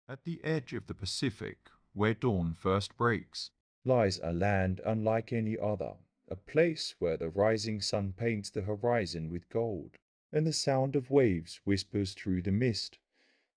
At the edge of the Pacific, where dawn first breaks, lies a land unlike any other, a place where the rising sun paints the horizon with gold, and the sound of waves whispers through the mist.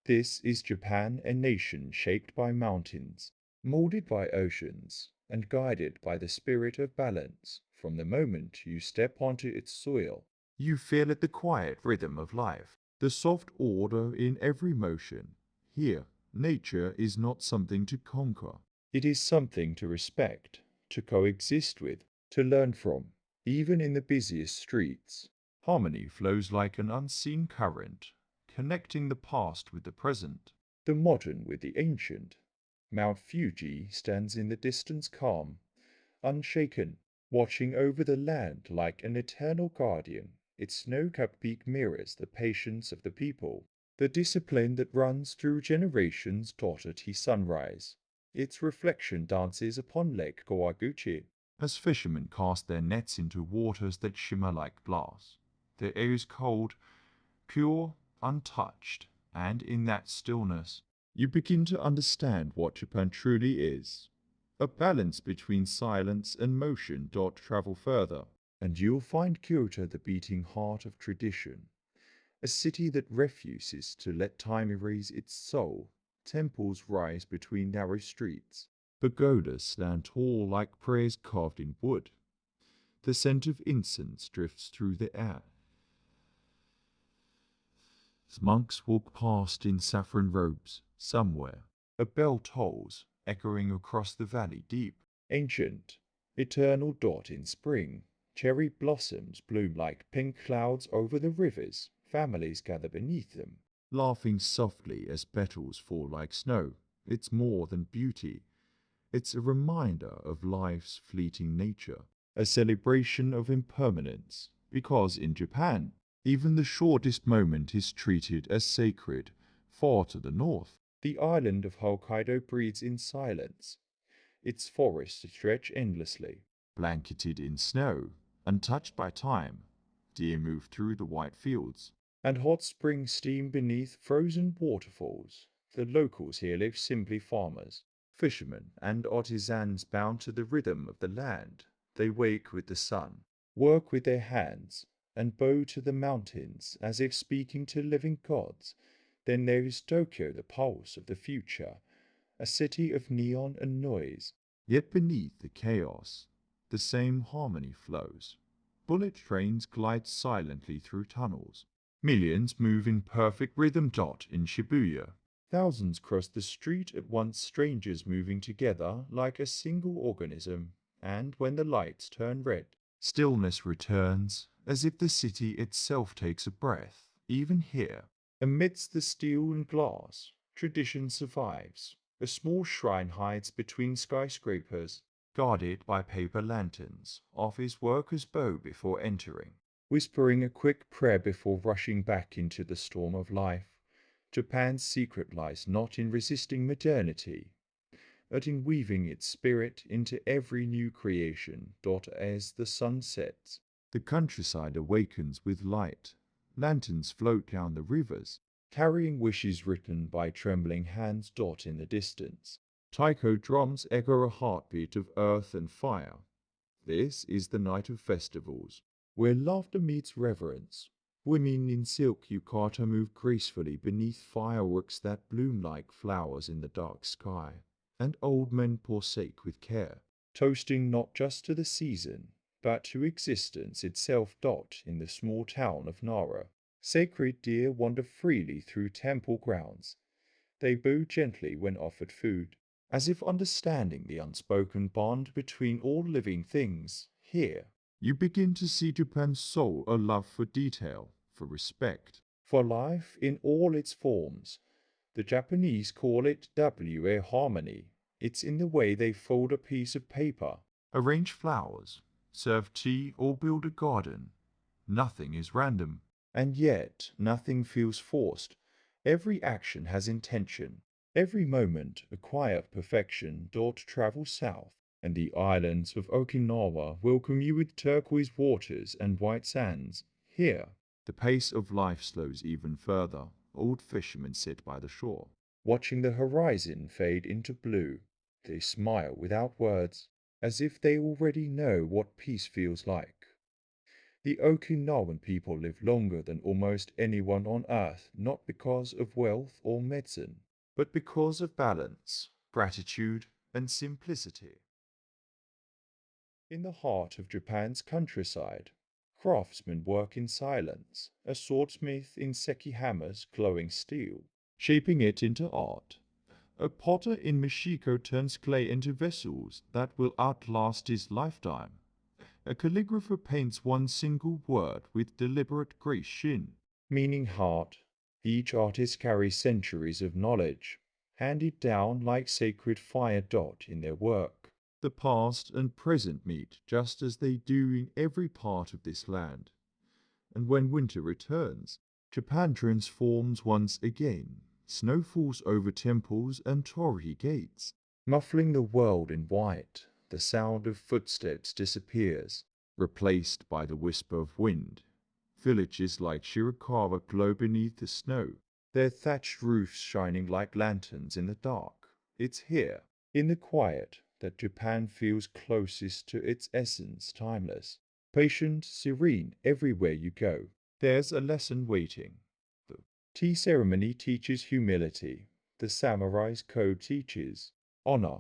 This is Japan, a nation shaped by mountains, molded by oceans, and guided by the spirit of balance. From the moment you step onto its soil, you feel it the quiet rhythm of life, the soft order in every motion. Here, nature is not something to conquer. It is something to respect, to coexist with, to learn from. Even in the busiest streets, harmony flows like an unseen current, connecting the past with the present, the modern with the ancient. Mount Fuji stands in the distance calm, unshaken, watching over the land like an eternal guardian. Its snow-capped peak mirrors the patience of the people, the discipline that runs through generations taught at his sunrise. Its reflection dances upon Lake Kawaguchi as fishermen cast their nets into waters that shimmer like glass. The air is cold, pure, untouched, and in that stillness, you begin to understand what Japan truly is. A balance between silence and motion. Travel further, and you'll find Kyoto the beating heart of tradition, a city that refuses to let time erase its soul. Temples rise between narrow streets. Pagodas stand tall like prayers carved in wood. The scent of incense drifts through the air. Monks walk past in saffron robes. Somewhere, a bell tolls, echoing across the valley deep. Ancient, eternal. In spring, cherry blossoms bloom like pink clouds over the rivers. Families gather beneath them, laughing softly as petals fall like snow. It's more than beauty. It's a reminder of life's fleeting nature, a celebration of impermanence, because in Japan, even the shortest moment is treated as sacred. Far to the north, the island of Hokkaido breathes in silence. Its forests stretch endlessly, blanketed in snow, untouched by time. Deer move through the white fields, and hot springs steam beneath frozen waterfalls. The locals here live simply farmers, fishermen, and artisans bound to the rhythm of the land. They wake with the sun, work with their hands, and bow to the mountains as if speaking to living gods. Then there is Tokyo, the pulse of the future, a city of neon and noise. Yet beneath the chaos, the same harmony flows. Bullet trains glide silently through tunnels. Millions move in perfect rhythm. In Shibuya, thousands cross the street at once, strangers moving together like a single organism. And when the lights turn red, stillness returns, as if the city itself takes a breath. Even here, amidst the steel and glass, tradition survives. A small shrine hides between skyscrapers, guarded by paper lanterns. Office workers bow before entering, whispering a quick prayer before rushing back into the storm of life. Japan's secret lies not in resisting modernity, but in weaving its spirit into every new creation. As the sun sets, the countryside awakens with light. Lanterns float down the rivers, carrying wishes written by trembling hands. In the distance, taiko drums echo a heartbeat of earth and fire. This is the night of festivals, where laughter meets reverence. Women in silk yukata move gracefully beneath fireworks that bloom like flowers in the dark sky, and old men forsake with care, toasting not just to the season, but to existence itself. In the small town of Nara, sacred deer wander freely through temple grounds. They bow gently when offered food, as if understanding the unspoken bond between all living things. Here, you begin to see Japan's soul, a love for detail, for respect, for life in all its forms. The Japanese call it harmony. It's in the way they fold a piece of paper, arrange flowers, serve tea, or build a garden. Nothing is random, and yet nothing feels forced. Every action has intention, every moment a quiet perfection. Travel south, and the islands of Okinawa welcome you with turquoise waters and white sands. Here, the pace of life slows even further. Old fishermen sit by the shore, watching the horizon fade into blue. They smile without words, as if they already know what peace feels like. The Okinawan people live longer than almost anyone on earth, not because of wealth or medicine, but because of balance, gratitude, and simplicity. In the heart of Japan's countryside, craftsmen work in silence, a swordsmith in seki hammers glowing steel, shaping it into art. A potter in Mexico turns clay into vessels that will outlast his lifetime. A calligrapher paints one single word with deliberate grace shin, meaning heart. Each artist carries centuries of knowledge, handed down like sacred fire dot in their work. The past and present meet just as they do in every part of this land. And when winter returns, Japan transforms once again. Snow falls over temples and Torii gates, muffling the world in white. The sound of footsteps disappears, replaced by the whisper of wind. Villages like Shirakawa glow beneath the snow, their thatched roofs shining like lanterns in the dark. It's here, in the quiet, that Japan feels closest to its essence, timeless. Patient, serene, everywhere you go. There's a lesson waiting. The tea ceremony teaches humility. The samurai's code teaches honor.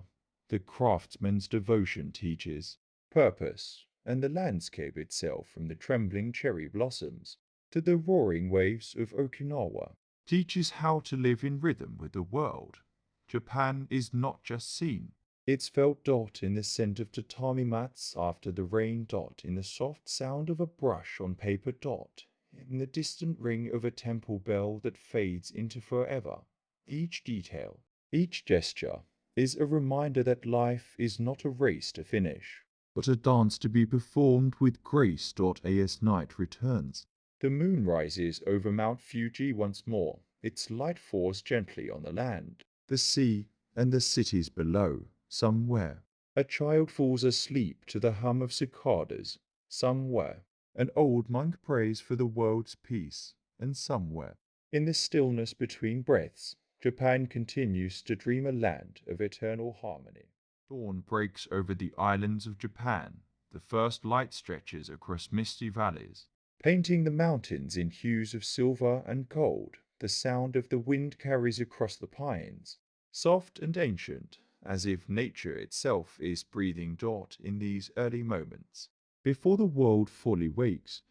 The craftsman's devotion teaches purpose. And the landscape itself, from the trembling cherry blossoms to the roaring waves of Okinawa, teaches how to live in rhythm with the world. Japan is not just seen. It's felt dot in the scent of tatami mats after the rain, dot in the soft sound of a brush on paper, dot in the distant ring of a temple bell that fades into forever. Each detail, each gesture, is a reminder that life is not a race to finish, but a dance to be performed with grace. As night returns, the moon rises over Mount Fuji once more. Its light falls gently on the land, the sea, and the cities below. Somewhere, a child falls asleep to the hum of cicadas. Somewhere, an old monk prays for the world's peace. And somewhere, in the stillness between breaths, Japan continues to dream a land of eternal harmony. Dawn breaks over the islands of Japan. The first light stretches across misty valleys, painting the mountains in hues of silver and gold. The sound of the wind carries across the pines, soft and ancient, as if nature itself is breathing. In these early moments, before the world fully wakes,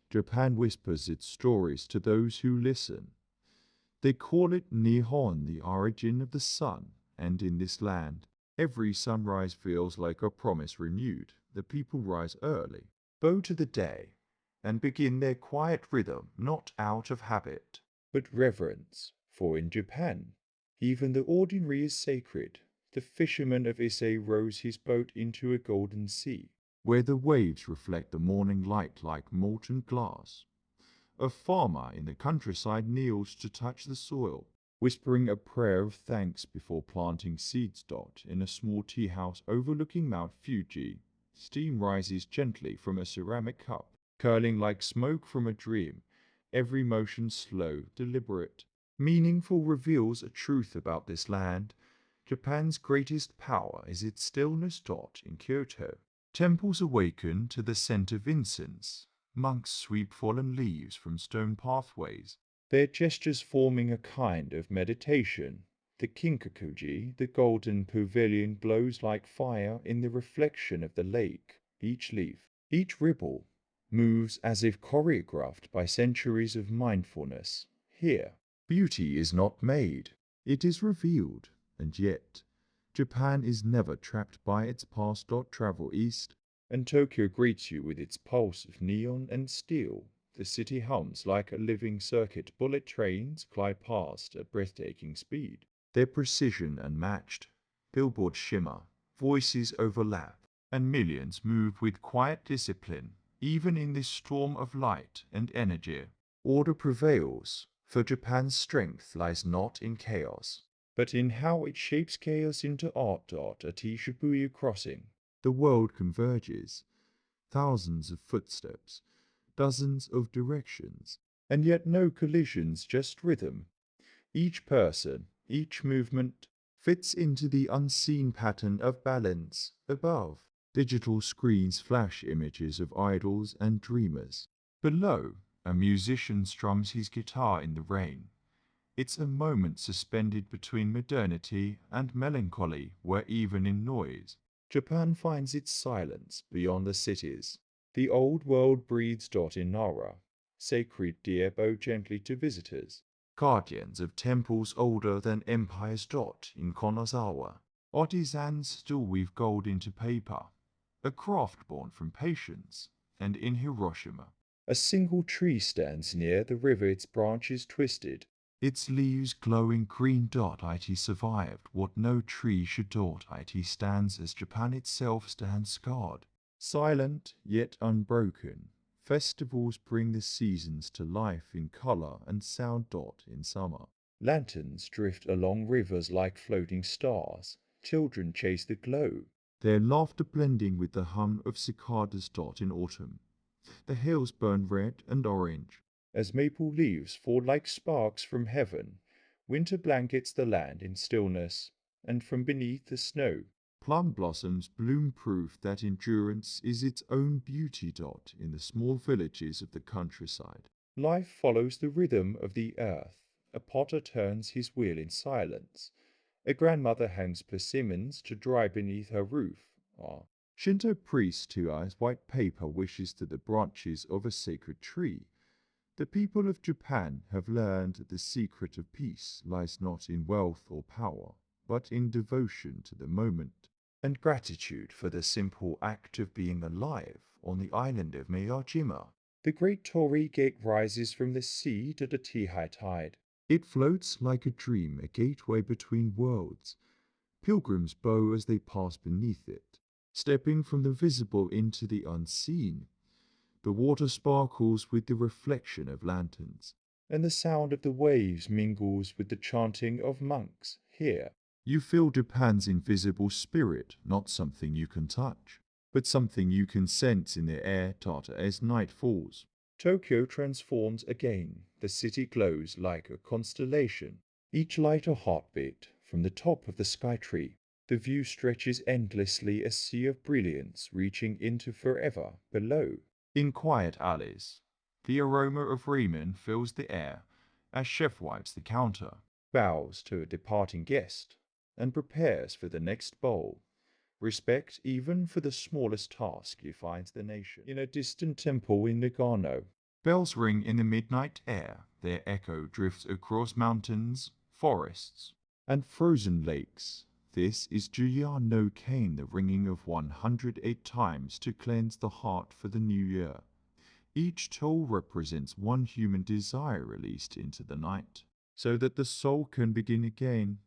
Japan whispers its stories to those who listen. They call it Nihon, the origin of the sun, and in this land, every sunrise feels like a promise renewed. The people rise early, bow to the day, and begin their quiet rhythm not out of habit, but reverence. For in Japan, even the ordinary is sacred. The fisherman of Ise rows his boat into a golden sea, where the waves reflect the morning light like molten glass. A farmer in the countryside kneels to touch the soil, whispering a prayer of thanks before planting seeds. In a small tea house overlooking Mount Fuji, steam rises gently from a ceramic cup, curling like smoke from a dream. Every motion slow, deliberate, meaningful, reveals a truth about this land. Japan's greatest power is its stillness. In Kyoto, temples awaken to the scent of incense. Monks sweep fallen leaves from stone pathways, their gestures forming a kind of meditation. The Kinkakuji, the golden pavilion, glows like fire in the reflection of the lake. Each leaf, each ripple, moves as if choreographed by centuries of mindfulness. Here, beauty is not made, it is revealed, and yet, Japan is never trapped by its past. Travel east, and Tokyo greets you with its pulse of neon and steel. The city hums like a living circuit. Bullet trains glide past at breathtaking speed, their precision unmatched. Billboards shimmer, voices overlap, and millions move with quiet discipline. Even in this storm of light and energy, order prevails, for Japan's strength lies not in chaos, but in how it shapes chaos into art. At Shibuya Crossing, the world converges. Thousands of footsteps, dozens of directions, and yet no collisions, just rhythm. Each person, Each movement fits into the unseen pattern of balance above. Digital screens flash images of idols and dreamers. Below, a musician strums his guitar in the rain. It's a moment suspended between modernity and melancholy, where even in noise, Japan finds its silence beyond the cities. The old world breathes. In Nara, sacred deer bow gently to visitors. Guardians of temples older than empires. In Konozawa, artisans still weave gold into paper, a craft born from patience. And in Hiroshima, a single tree stands near the river, its branches twisted, its leaves glowing green. It survived what no tree should. It stands as Japan itself stands scarred, silent yet unbroken. Festivals bring the seasons to life in color and sound. In summer, lanterns drift along rivers like floating stars. Children chase the glow, their laughter blending with the hum of cicadas. In autumn, the hills burn red and orange as maple leaves fall like sparks from heaven. Winter blankets the land in stillness, and from beneath the snow, plum blossoms bloom, proof that endurance is its own beauty. In the small villages of the countryside, life follows the rhythm of the earth. A potter turns his wheel in silence. A grandmother hangs persimmons to dry beneath her roof. Shinto priest who eyes white paper wishes to the branches of a sacred tree. The people of Japan have learned that the secret of peace lies not in wealth or power, but in devotion to the moment, and gratitude for the simple act of being alive. On the island of Miyajima, the great Torii gate rises from the sea to the high tide. It floats like a dream, a gateway between worlds. Pilgrims bow as they pass beneath it, stepping from the visible into the unseen. The water sparkles with the reflection of lanterns, and the sound of the waves mingles with the chanting of monks. Here, you feel Japan's invisible spirit, not something you can touch, but something you can sense in the air. As night falls, Tokyo transforms again. The city glows like a constellation, each light a heartbeat. From the top of the Skytree, the view stretches endlessly, a sea of brilliance reaching into forever below. In quiet alleys, the aroma of ramen fills the air as chef wipes the counter, bows to a departing guest, and prepares for the next bowl. Respect even for the smallest task defines the nation. In a distant temple in Nagano, bells ring in the midnight air. Their echo drifts across mountains, forests, and frozen lakes. This is Juya no Kane, the ringing of 108 times to cleanse the heart for the new year. Each toll represents one human desire released into the night, so that the soul can begin again,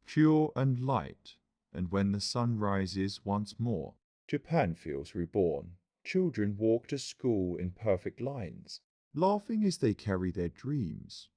pure and light. And when the sun rises once more, Japan feels reborn. Children walk to school in perfect lines, laughing as they carry their dreams.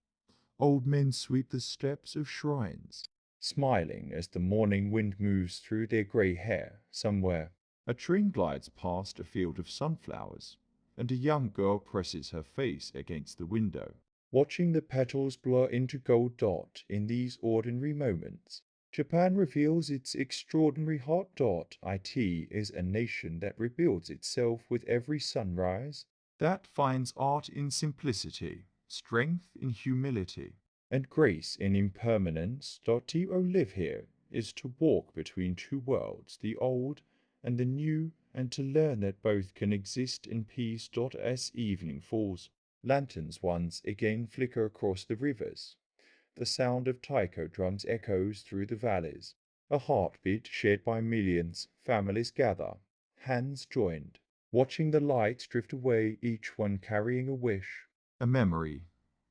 Old men sweep the steps of shrines, smiling as the morning wind moves through their grey hair. Somewhere, a train glides past a field of sunflowers, and a young girl presses her face against the window, watching the petals blur into gold. In these ordinary moments, Japan reveals its extraordinary heart. It is a nation that rebuilds itself with every sunrise, that finds art in simplicity, strength in humility, and grace in impermanence. To live here is to walk between two worlds, the old and the new, and to learn that both can exist in peace. As evening falls, lanterns once again flicker across the rivers. The sound of taiko drums echoes through the valleys, a heartbeat shared by millions. Families gather, hands joined, watching the lights drift away, each one carrying a wish, a memory,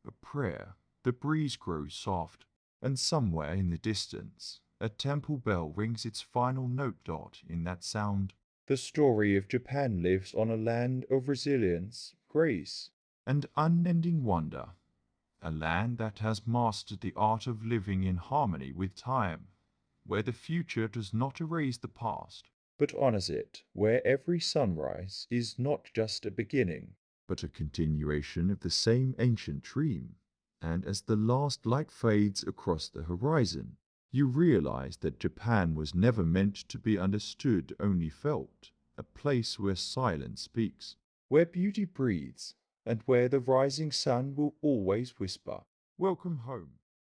a prayer. The breeze grows soft, and somewhere in the distance, a temple bell rings its final note. In that sound, the story of Japan lives on a land of resilience, grace, and unending wonder. A land that has mastered the art of living in harmony with time, where the future does not erase the past, but honors it, where every sunrise is not just a beginning, but a continuation of the same ancient dream. And as the last light fades across the horizon, you realize that Japan was never meant to be understood, only felt. A place where silence speaks, where beauty breathes, and where the rising sun will always whisper, "Welcome home."